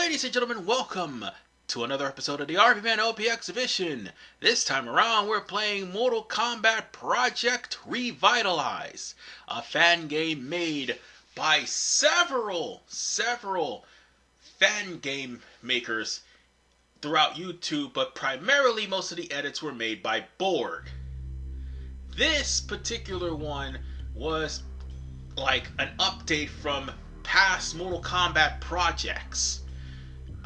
Ladies and gentlemen, welcome to another episode of the RVMan LP Exhibition. This time around, we're playing Mortal Kombat Project Revitalized, a fan game made by several fan game makers throughout YouTube, but primarily most of the edits were made by Borg. This particular one was like an update from past Mortal Kombat projects.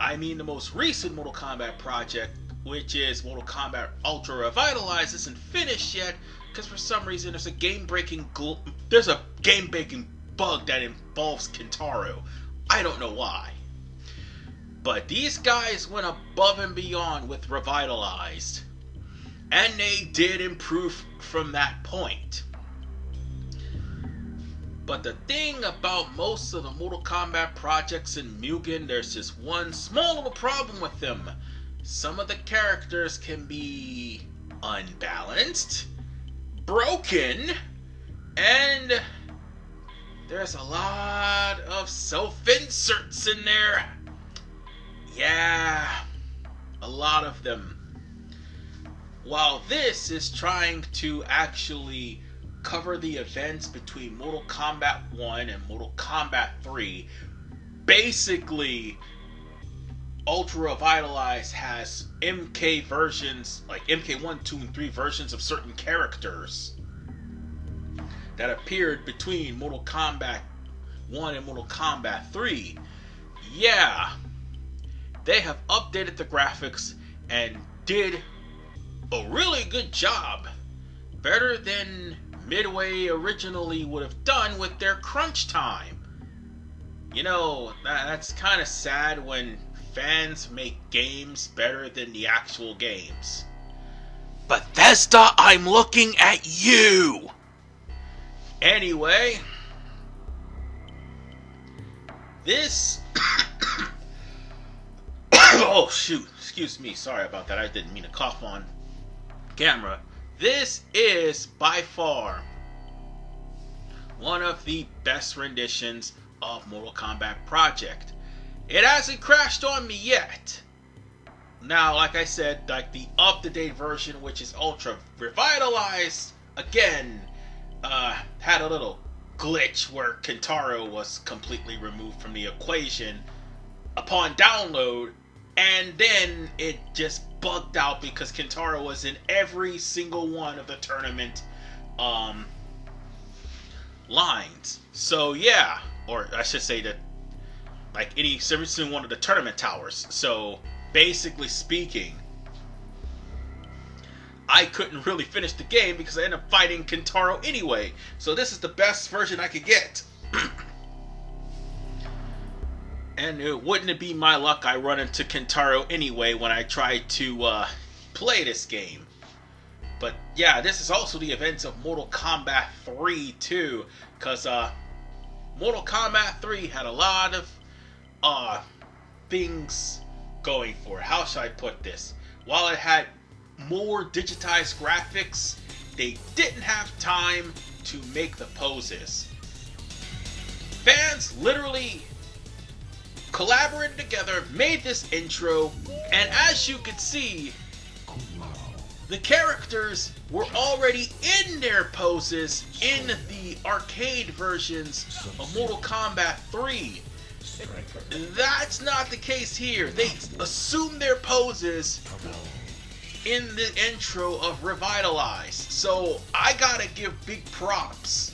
I mean, the most recent Mortal Kombat project, which is Mortal Kombat Ultra Revitalized, isn't finished yet because for some reason there's a game-breaking bug that involves Kintaro. I don't know why. But these guys went above and beyond with Revitalized, and they did improve from that point. But the thing about most of the Mortal Kombat projects in Mugen, there's just one small little problem with them. Some of the characters can be unbalanced, broken, and there's a lot of self-inserts in there. Yeah, a lot of them. While this is trying to actually cover the events between Mortal Kombat 1 and Mortal Kombat 3. Basically, Ultra Revitalized has MK versions, like MK 1, 2, and 3 versions of certain characters that appeared between Mortal Kombat 1 and Mortal Kombat 3. Yeah, they have updated the graphics and did a really good job. Better than Midway originally would have done with their crunch time. You know, that's kind of sad when fans make games better than the actual games. Bethesda, I'm looking at you! Anyway, this... oh shoot, excuse me, sorry about that, I didn't mean to cough on camera. This is by far one of the best renditions of Mortal Kombat Project. It hasn't crashed on me yet. Now, like I said, like the up-to-date version, which is Ultra Revitalized, again, had a little glitch where Kintaro was completely removed from the equation upon download, and then it just bugged out because Kintaro was in every single one of the tournament lines. So yeah, or I should say that like every single one of the tournament towers. So basically speaking, I couldn't really finish the game because I ended up fighting Kintaro anyway. So this is the best version I could get. And it wouldn't be my luck I run into Kintaro anyway when I try to play this game. But yeah, this is also the events of Mortal Kombat 3 too, because Mortal Kombat 3 had a lot of things going for it. How should I put this? While it had more digitized graphics, they didn't have time to make the poses. Fans literally collaborated together, made this intro, and as you could see, the characters were already in their poses in the arcade versions of Mortal Kombat 3. That's not the case here. They assumed their poses in the intro of Revitalized. So I gotta give big props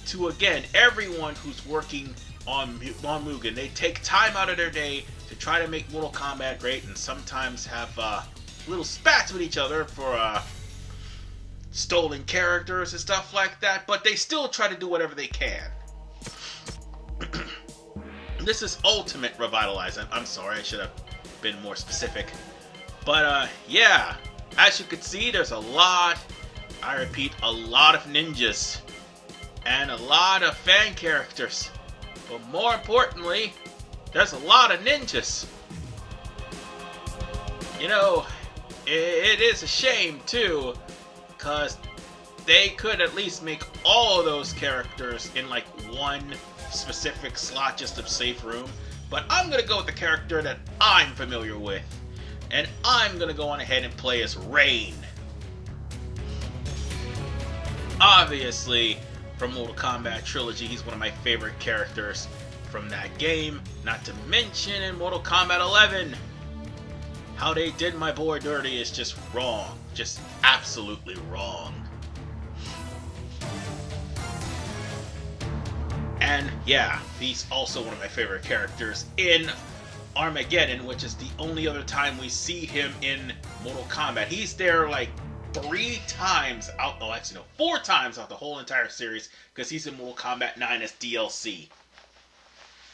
to, again, everyone who's working on Mugen. They take time out of their day to try to make Mortal Kombat great, and sometimes have little spats with each other for stolen characters and stuff like that, but they still try to do whatever they can. This is Ultimate Revitalized. I'm sorry, I should have been more specific. But yeah, as you can see, there's a lot, I repeat, a lot of ninjas and a lot of fan characters. But more importantly, there's a lot of ninjas. You know, it is a shame too, because they could at least make all of those characters in like one specific slot just to save room. but I'm gonna go with the character that I'm familiar with, and I'm gonna go on ahead and play as Rain. Obviously, from Mortal Kombat Trilogy, he's one of my favorite characters from that game. Not to mention in Mortal Kombat 11, how they did my boy dirty is just wrong. Just absolutely wrong. And yeah, he's also one of my favorite characters in Armageddon, which is the only other time we see him in Mortal Kombat. He's there like 3 times out, oh actually no, 4 times out the whole entire series, because he's in Mortal Kombat 9 as DLC.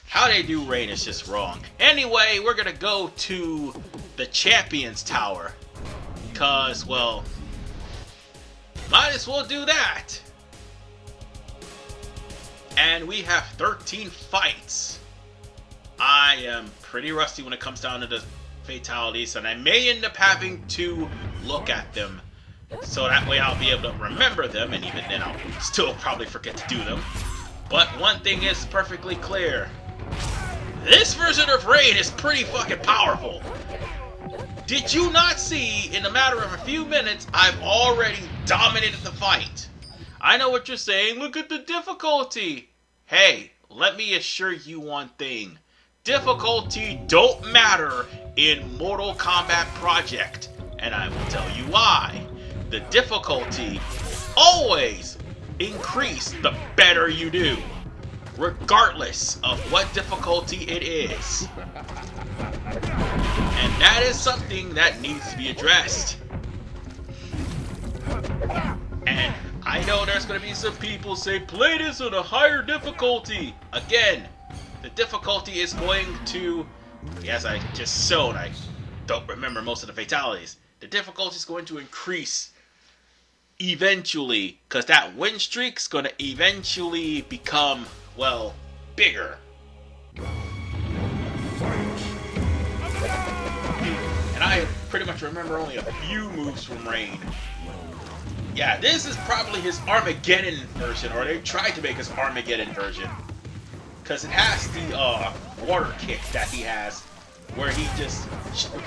How they do Rain is just wrong. Anyway, we're gonna go to the Champions Tower, because, well, might as well do that. And we have 13 fights. I am pretty rusty when it comes down to the fatalities, and I may end up having to look at them, so that way I'll be able to remember them, and even then I'll still probably forget to do them. But one thing is perfectly clear. This version of Rain is pretty fucking powerful. Did you not see, in a matter of a few minutes, I've already dominated the fight? I know what you're saying, look at the difficulty. Hey, let me assure you one thing. Difficulty don't matter in Mortal Kombat Project, and I will tell you why. The difficulty will always increase the better you do, regardless of what difficulty it is. And that is something that needs to be addressed. And I know there's going to be some people say, play this on a higher difficulty. Again, the difficulty is going to, as I just showed, I don't remember most of the fatalities. The difficulty is going to increase eventually, because that win streak is going to eventually become, well, bigger. And I pretty much remember only a few moves from Rain. Yeah, this is probably his Armageddon version, or they tried to make his Armageddon version. Because it has the water kick that he has, where he just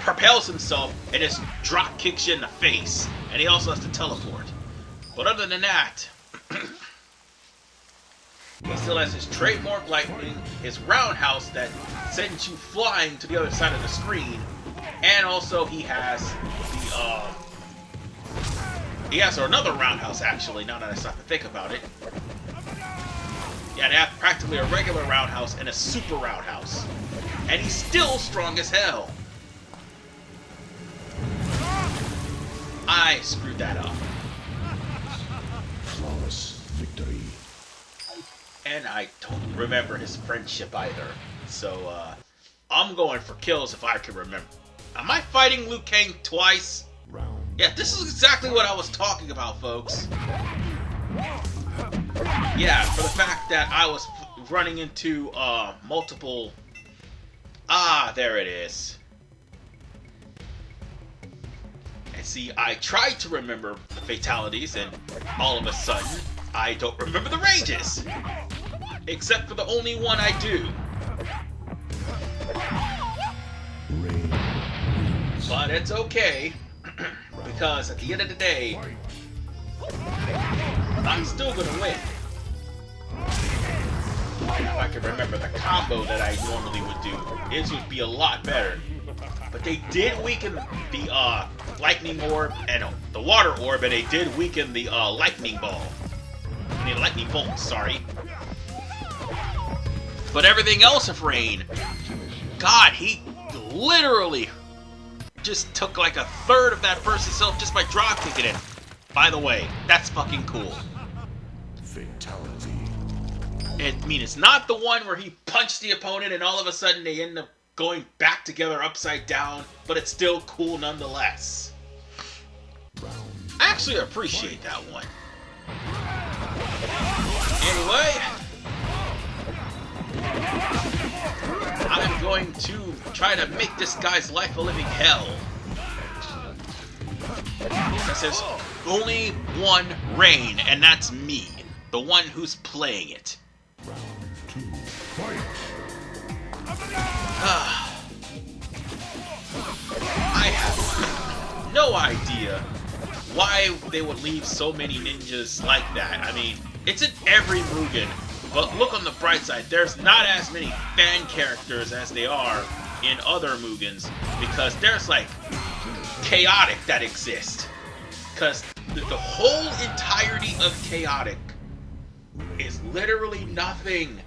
propels himself and just drop kicks you in the face. And he also has to teleport. But other than that, he still has his trademark lightning, his roundhouse that sends you flying to the other side of the screen, and also he has the another roundhouse actually, now that I stop to think about it. Yeah, they have practically a regular roundhouse and a super roundhouse. And he's still strong as hell. I screwed that up. Flawless victory. And I don't remember his friendship either. So, I'm going for kills if I can remember. Am I fighting Liu Kang twice? Round. Yeah, this is exactly what I was talking about, folks. Yeah, for the fact that I was running into multiple... Ah, there it is. And see, I tried to remember the fatalities, and all of a sudden, I don't remember the ranges. Except for the only one I do. But it's okay, because at the end of the day, I'm still gonna win. If I could remember the combo that I normally would do, it would be a lot better. But they did weaken the lightning orb and the water orb, and they did weaken the lightning ball. I mean, lightning bolt, sorry. But everything else of Rain, God, he literally just took like a third of that person's health just by drop kicking it. By the way, that's fucking cool. Fatality. I mean, it's not the one where he punched the opponent and all of a sudden they end up going back together upside down, but it's still cool nonetheless. I actually appreciate that one. Anyway, I'm going to try to make this guy's life a living hell. Because there's only one Rain, and that's me, the one who's playing it. Round 2, fight! no idea why they would leave so many ninjas like that. I mean, it's in every Mugen, but look on the bright side, there's not as many fan characters as they are in other Mugens, because there's like chaotic that exist. Because the whole entirety of chaotic is literally nothing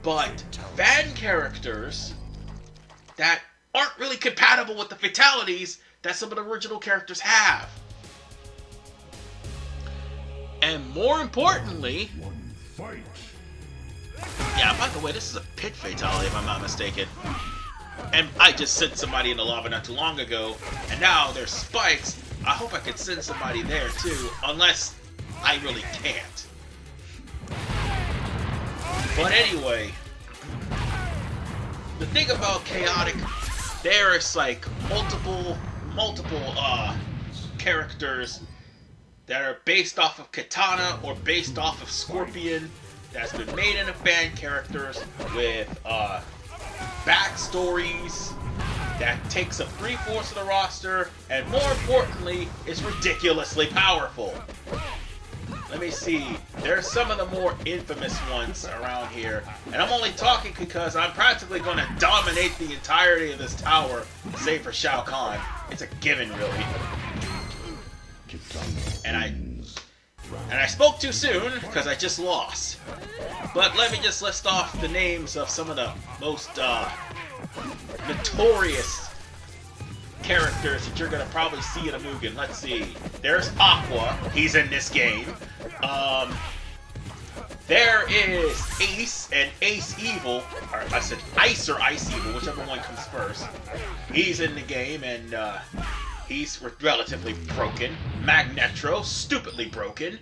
but fan characters that aren't really compatible with the fatalities that some of the original characters have. And more importantly, yeah, by the way, this is a pit fatality if I'm not mistaken. And I just sent somebody in the lava not too long ago, and now there's spikes. I hope I could send somebody there too, unless I really can't. But anyway, the thing about chaotic, there is like multiple characters that are based off of Katana or based off of Scorpion that's been made into fan characters with backstories that takes up 3/4 of the roster, and more importantly, is ridiculously powerful. Let me see. There's some of the more infamous ones around here, and I'm only talking because I'm practically going to dominate the entirety of this tower, save for Shao Kahn. It's a given, really. And I spoke too soon because I just lost. But let me just list off the names of some of the most notorious characters that you're gonna probably see in a Mugen. Let's see. There's Aqua. He's in this game. There is Ace and Ace Evil. Or I said Ice or Ice Evil, whichever one comes first. He's in the game, and he's relatively broken. Magnetro, stupidly broken.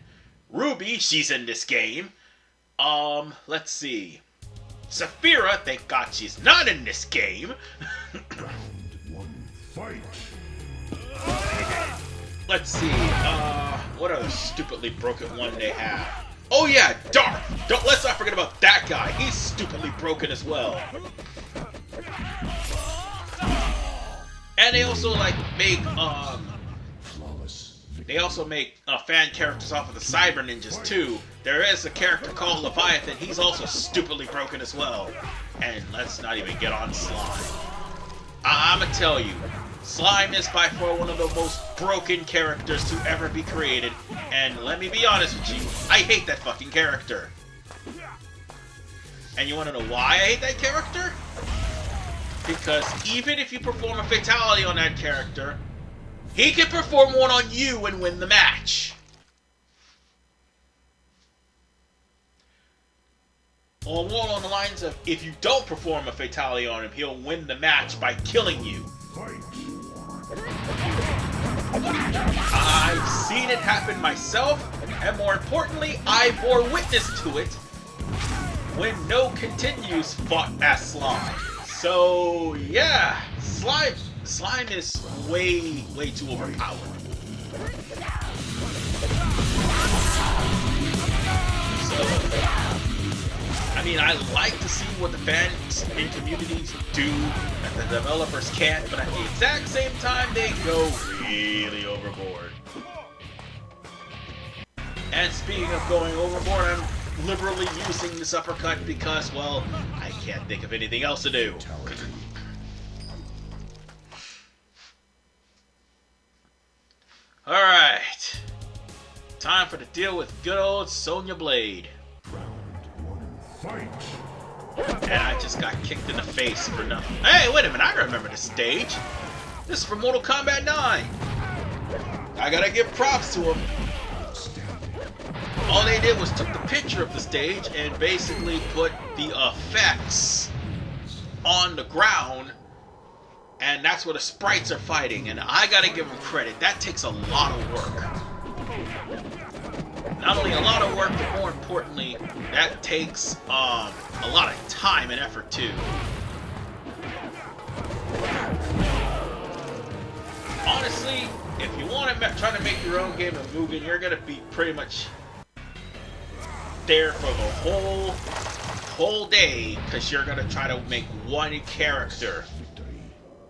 Ruby, she's in this game. Let's see. Saphira, thank God she's not in this game. Let's see, what other stupidly broken one they have? Oh yeah, Dark! Let's not forget about that guy. He's stupidly broken as well. And they also make fan characters off of the Cyber Ninjas too. There is a character called Leviathan. He's also stupidly broken as well. And let's not even get on Slime. I'ma tell you, Slime is by far one of the most broken characters to ever be created. And let me be honest with you, I hate that fucking character. And you wanna know why I hate that character? Because even if you perform a fatality on that character, he can perform one on you and win the match. Or more along the lines of, if you don't perform a fatality on him, he'll win the match by killing you. I've seen it happen myself, and more importantly, I bore witness to it when No Continues fought as Slime. So yeah, Slime is way too overpowered. So I mean, I like to see what the fans and communities do that the developers can't, but at the exact same time, they go really overboard. And speaking of going overboard, I'm liberally using this uppercut because, well, I can't think of anything else to do. Alright. Time for the deal with good old Sonya Blade. And I just got kicked in the face for nothing. Hey, wait a minute, I remember this stage. This is from Mortal Kombat 9. I gotta give props to them. All they did was took the picture of the stage and basically put the effects on the ground, and that's where the sprites are fighting, and I gotta give them credit. That takes a lot of work. Not only a lot of work, but more importantly, that takes a lot of time and effort too. Honestly, if you want to try to make your own game of Mugen, you're gonna be pretty much there for the whole day, because you're gonna try to make one character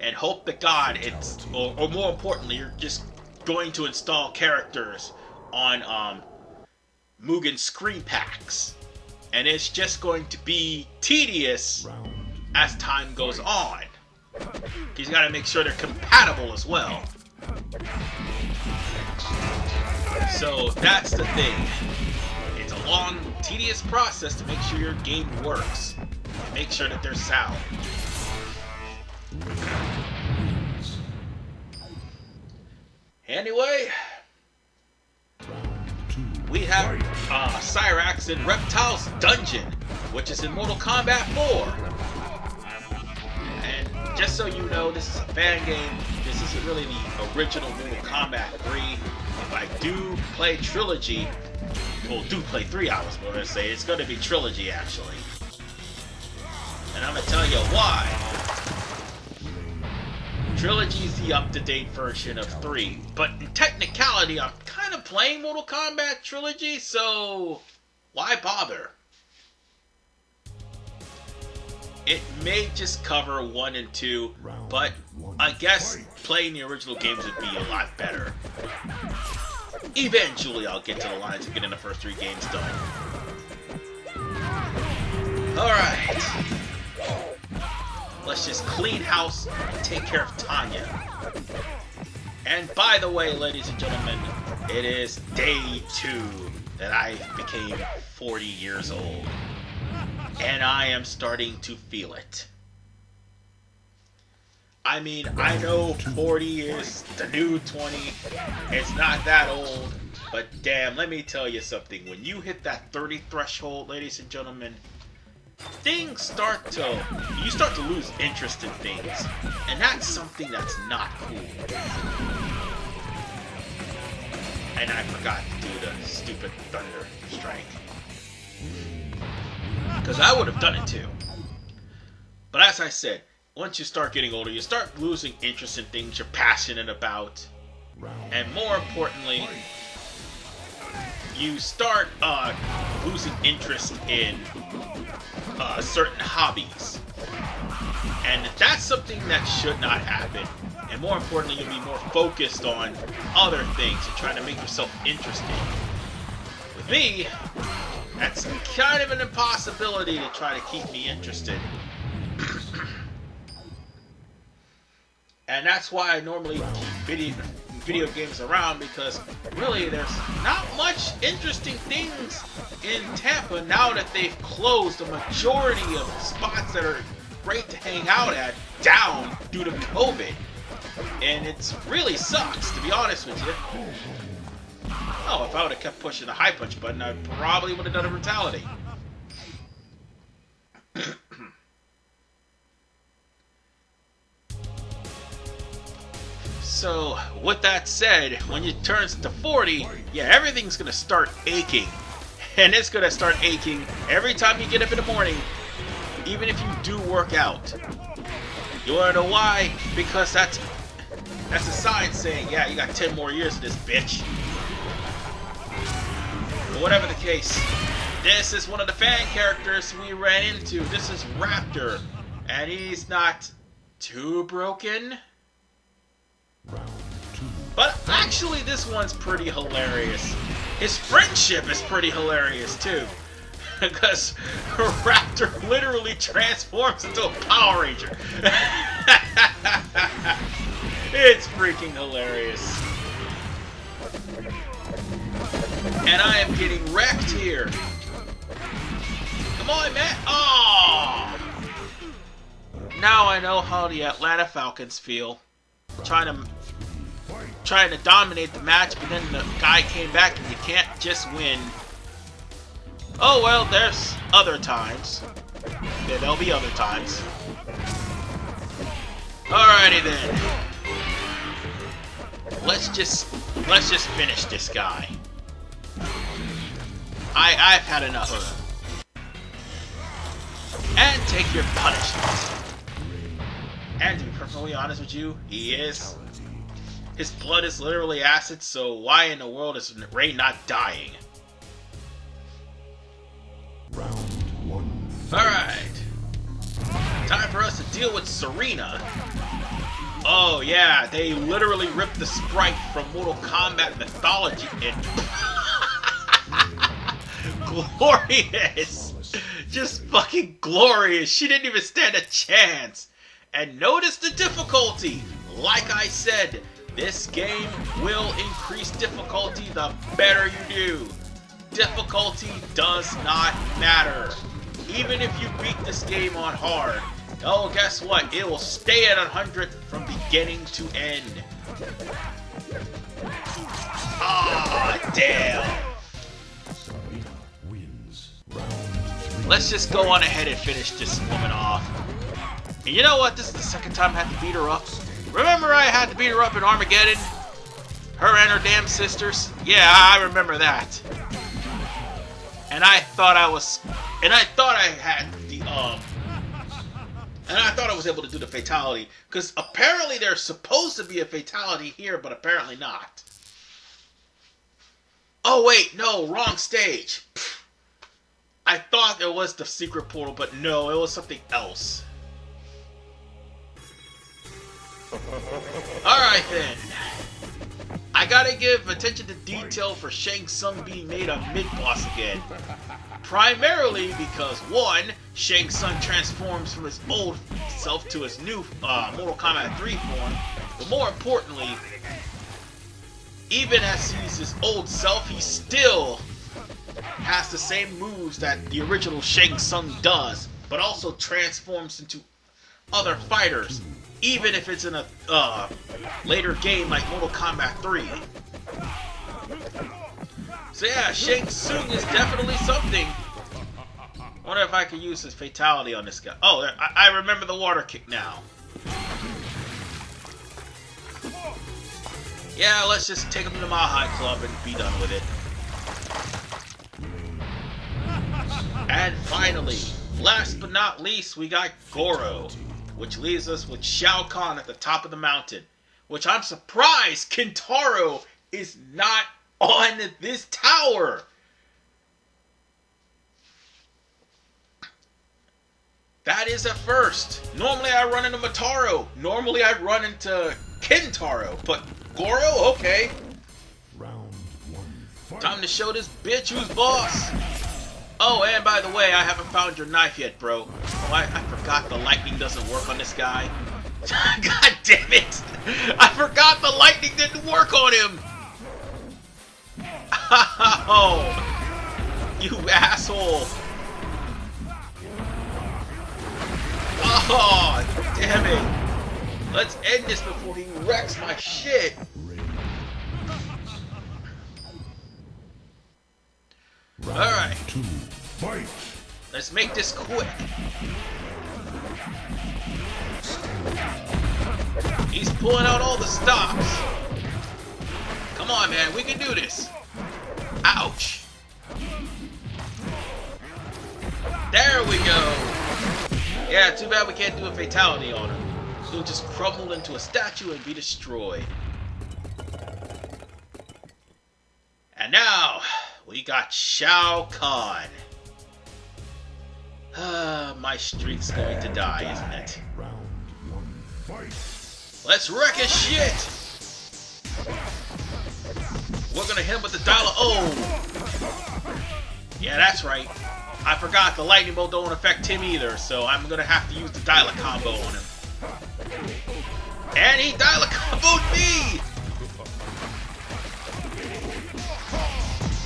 and hope to God it's, or more importantly, you're just going to install characters on Mugen screen packs. And it's just going to be tedious as time goes on. He's got to make sure they're compatible as well. So that's the thing. It's a long, tedious process to make sure your game works. Make sure that they're sound. Anyway, we have Cyrax in Reptile's Dungeon, which is in Mortal Kombat 4. And just so you know, this is a fan game. This isn't really the original Mortal Kombat 3. If I do play Trilogy, well, do play 3 hours, but I'm going to say it's going to be Trilogy, actually. And I'm going to tell you why. Trilogy is the up-to-date version of 3, but in technicality, I'm kind of playing Mortal Kombat Trilogy, so why bother? It may just cover 1 and 2, but I guess playing the original games would be a lot better. Eventually, I'll get to the lines of getting the first 3 games done. Alright. Let's just clean house and take care of Tanya. And by the way, ladies and gentlemen, it is day 2 that I became 40 years old. And I am starting to feel it. I mean, I know 40 is the new 20. It's not that old. But damn, let me tell you something. When you hit that 30 threshold, ladies and gentlemen, you start to lose interest in things, and that's something that's not cool. And I forgot to do the stupid thunder strike, because I would have done it too. But as I said, once you start getting older, you start losing interest in things you're passionate about, and more importantly, you start losing interest in certain hobbies. And that's something that should not happen. And more importantly, you'll be more focused on other things and trying to make yourself interesting. With me, that's kind of an impossibility to try to keep me interested. And that's why I normally keep video games around, because really there's not much interesting things in Tampa now that they've closed the majority of spots that are great to hang out at down due to COVID. And it really sucks, to be honest with you. Oh, if I would have kept pushing the high punch button, I probably would have done a brutality. So, with that said, when you turn to 40, yeah, everything's going to start aching. And it's going to start aching every time you get up in the morning, even if you do work out. You want to know why? Because that's a sign saying, yeah, you got 10 more years of this, bitch. But whatever the case, this is one of the fan characters we ran into. This is Raptor, and he's not too broken. But actually, this one's pretty hilarious. His friendship is pretty hilarious, too. Because Raptor literally transforms into a Power Ranger. It's freaking hilarious. And I am getting wrecked here. Come on, man. Oh! Now I know how the Atlanta Falcons feel. Trying to dominate the match, but then the guy came back and you can't just win. Oh well, there's other times. Yeah, there'll be other times. Alrighty then. Let's just finish this guy. I've had enough of him. And take your punishment. And to be perfectly honest with you, he is. His blood is literally acid, so why in the world is Ray not dying? Round 1. Alright. Time for us to deal with Serena. Oh yeah, they literally ripped the sprite from Mortal Kombat mythology and glorious! Just fucking glorious. She didn't even stand a chance. And notice the difficulty. Like I said, this game will increase difficulty the better you do. Difficulty does not matter. Even if you beat this game on hard, oh, guess what? It will stay at 100 from beginning to end. Ah, damn. Let's just go on ahead and finish this woman off. And you know what? This is the second time I had to beat her up. Remember I had to beat her up in Armageddon? Her and her damn sisters? Yeah, I remember that. And I thought I was... And I thought I had the, and I thought I was able to do the fatality. Because apparently there's supposed to be a fatality here, but apparently not. Oh wait, no, wrong stage. I thought it was the secret portal, but no, it was something else. Alright then. I gotta give attention to detail for Shang Tsung being made a mid-boss again. Primarily because, one, Shang Tsung transforms from his old self to his new Mortal Kombat 3 form, but more importantly, even as he's his old self, he still has the same moves that the original Shang Tsung does, but also transforms into other fighters, even if it's in a later game like Mortal Kombat 3. So yeah, Shang Tsung is definitely something. I wonder if I could use his fatality on this guy. Oh, I remember the water kick now. Yeah, let's just take him to my high club and be done with it. And finally, last but not least, we got Goro, which leaves us with Shao Kahn at the top of the mountain, which I'm surprised Kintaro is not on this tower. That is a first. Normally I run into Mataro. Normally I run into Kintaro. But Goro? Okay. Round one. Fight. Time to show this bitch who's boss. Oh, and by the way, I haven't found your knife yet, bro. Oh, I forgot the lightning doesn't work on this guy. God damn it! I forgot the lightning didn't work on him! Oh! You asshole! Oh, damn it! Let's end this before he wrecks my shit! Alright. Fight. Let's make this quick. He's pulling out all the stops. Come on, man. We can do this. Ouch. There we go. Yeah, too bad we can't do a fatality on him. He'll just crumble into a statue and be destroyed. And now, we got Shao Kahn. My streak's going to die, isn't it? Round one. Fight. Let's wreck his shit! We're gonna hit him with the dial. Oh! Yeah, that's right. I forgot the lightning bolt don't affect him either, so I'm gonna have to use the dial combo on him. And he dial comboed me!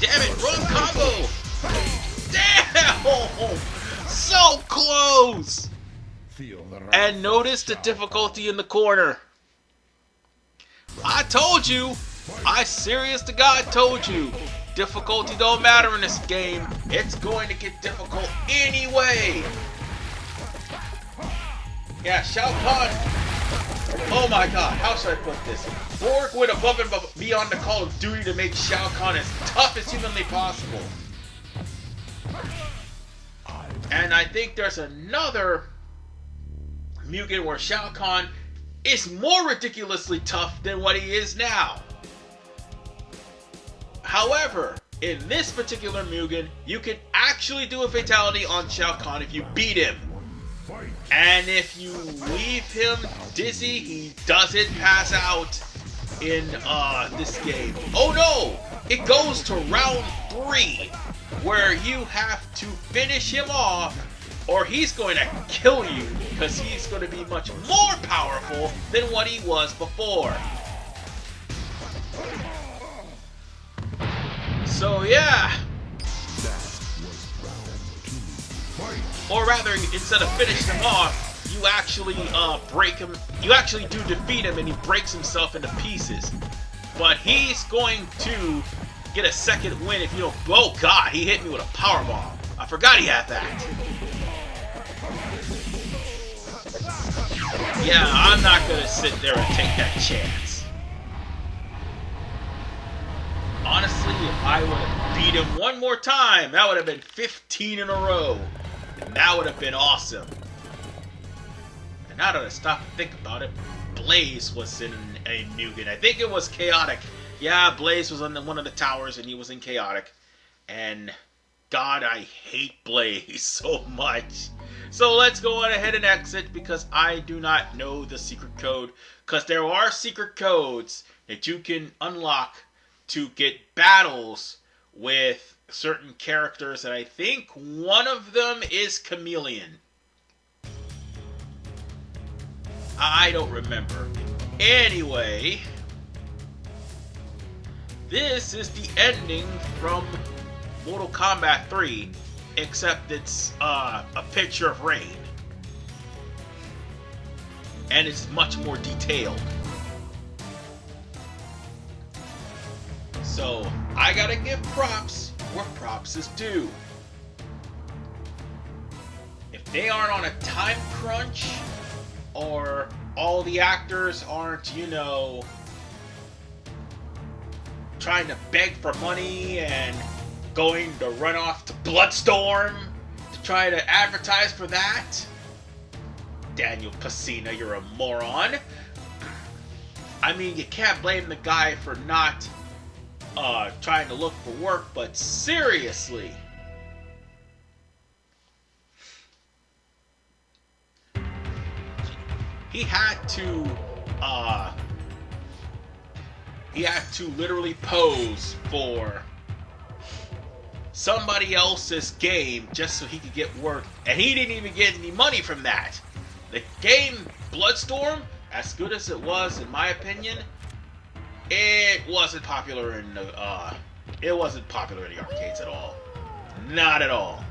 Damn it, wrong combo! Damn! So close! And notice the difficulty in the corner. I told you! I serious to God told you! Difficulty don't matter in this game. It's going to get difficult anyway! Yeah, Shao Kahn. Oh my god, how should I put this? Borg went above and beyond the call of duty to make Shao Kahn as tough as humanly possible. And I think there's another Mugen where Shao Kahn is more ridiculously tough than what he is now. However, in this particular Mugen, you can actually do a fatality on Shao Kahn if you beat him. Fight. And if you leave him dizzy, he doesn't pass out in this game. Oh no! It goes to round 3, where you have to finish him off, or he's going to kill you, because he's going to be much more powerful than what he was before. So yeah. Or rather, instead of finishing him off, you actually break him. You actually do defeat him, and he breaks himself into pieces. But he's going to get a second win if you don't. Oh God, he hit me with a power bomb. I forgot he had that. Yeah, I'm not gonna sit there and take that chance. Honestly, if I would have beat him one more time, that would have been 15 in a row. And that would have been awesome. And now that I stop and think about it, Blaze was in a Mugen. I think it was Chaotic. Yeah, Blaze was on one of the towers and he was in Chaotic. And God, I hate Blaze so much. So let's go on ahead and exit because I do not know the secret code. Because there are secret codes that you can unlock to get battles with certain characters, and I think one of them is Chameleon. I don't remember. Anyway, this is the ending from Mortal Kombat 3, except it's a picture of Rain. And it's much more detailed. So, I gotta give props where props is due. If they aren't on a time crunch, or all the actors aren't, you know, trying to beg for money and going to run off to Bloodstorm to try to advertise for that, Daniel Pacina, you're a moron. I mean, you can't blame the guy for not trying to look for work, but seriously. He had to literally pose for somebody else's game just so he could get work, and he didn't even get any money from that. The game Bloodstorm, as good as it was in my opinion, it wasn't popular in the arcades at all. Not at all.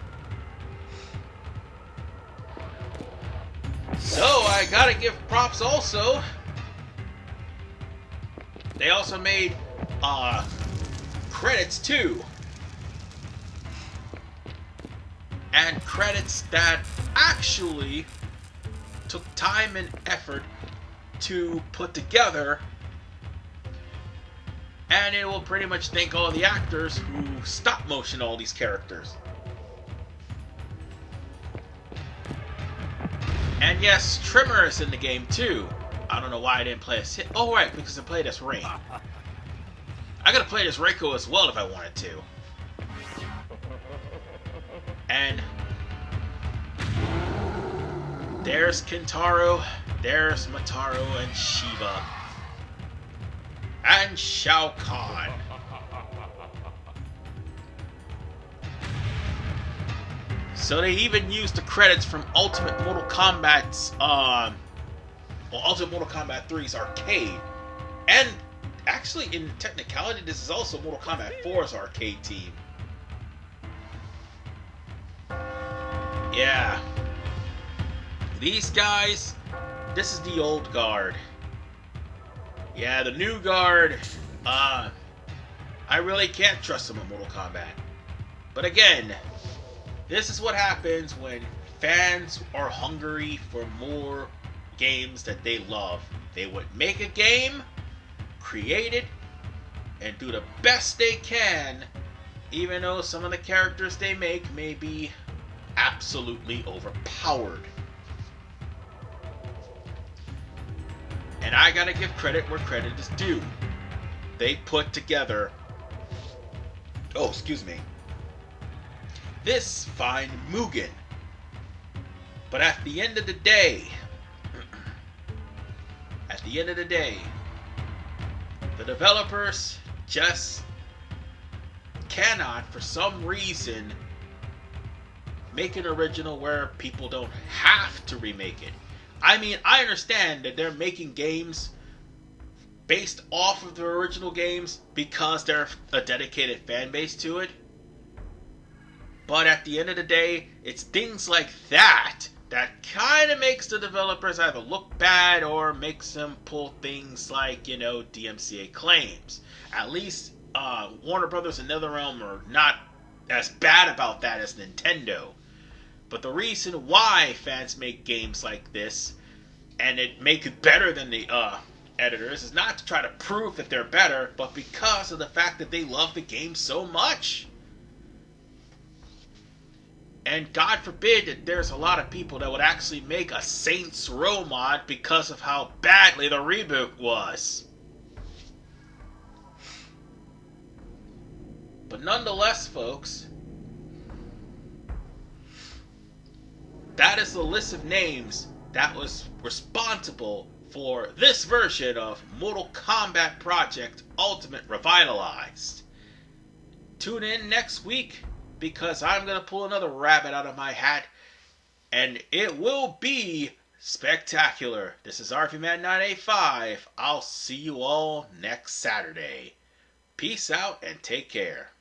So I gotta give props also. They also made credits too. And credits that actually took time and effort to put together. And it will pretty much thank all the actors who stop motion all these characters. And yes, Trimmer is in the game too. I don't know why I didn't play as hit. Oh right, because I played as Rain. I gotta play as Reiko as well if I wanted to. And there's Kintaro, there's Mataro and Shiva. And Shao Kahn. So they even used the credits from Ultimate Mortal Kombat's, Ultimate Mortal Kombat 3's arcade. And actually, in technicality, this is also Mortal Kombat 4's arcade team. Yeah. These guys, this is the old guard. Yeah, the new guard, I really can't trust them in Mortal Kombat. But again, this is what happens when fans are hungry for more games that they love. They would make a game, create it, and do the best they can, even though some of the characters they make may be absolutely overpowered. And I gotta give credit where credit is due. They put together, this fine Mugen. But at the end of the day, the developers just cannot, for some reason, make an original where people don't have to remake it. I mean, I understand that they're making games based off of the original games because they're a dedicated fan base to it. But at the end of the day, it's things like that kind of makes the developers either look bad or makes them pull things like, DMCA claims. At least Warner Brothers and NetherRealm are not as bad about that as Nintendo. But the reason why fans make games like this and it make it better than the editors is not to try to prove that they're better, but because of the fact that they love the game so much. And God forbid that there's a lot of people that would actually make a Saints Row mod because of how badly the reboot was. But nonetheless, folks, that is the list of names that was responsible for this version of Mortal Kombat Project Ultimate Revitalized. Tune in next week, because I'm going to pull another rabbit out of my hat, and it will be spectacular. This is RVMan 985. I'll see you all next Saturday. Peace out and take care.